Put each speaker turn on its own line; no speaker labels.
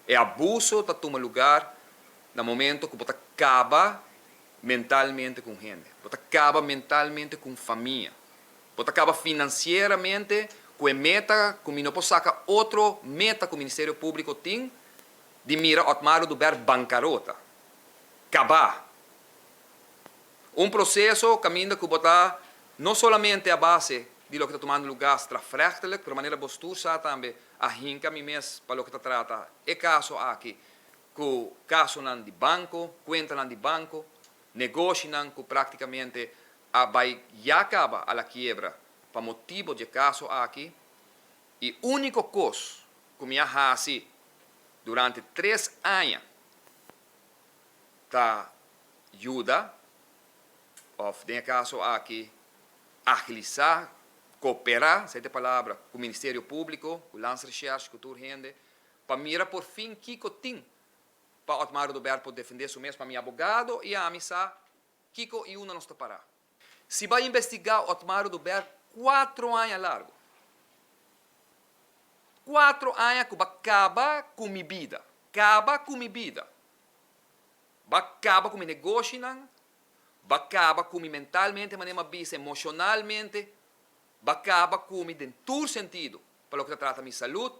E abuso está tomando lugar no momento que você acaba mentalmente com gente, você acaba mentalmente com família, você acaba financeiramente com a meta, que não pode sacar outro meta que o Ministério Público tem, de mira Otmar do Ber bancarrota. Acabar. Um processo caminho que botar não somente a base de lo que está tomando lugar strafrechtelijk, de maneira postura está também a hinca mes para lo que está trata. É caso aqui, que o caso não de banco, conta não de banco, negócio não que praticamente vai já acaba a la quiebra, para motivo de caso aqui, e único coisa que me ha assim durante 3 anos tá ajuda, ou em caso aqui, agilizar, cooperar, essa palavra, com o Ministério Público, com o Lance Recherche, com o Turrende, para mirar por fim que tem para Otmar do Ber poder defender isso mesmo para meu advogado e a amizade, Kiko e uma não está parar. Se vai investigar Otmar do Ber 4 anos largo, 4 anos que vai acabar com minha vida, acaba com minha vida, vai acabar com meu negócio, vai acabar com minha mentalmente, mas emocionalmente, vai acabar com em todo sentido, para o que trata minha saúde,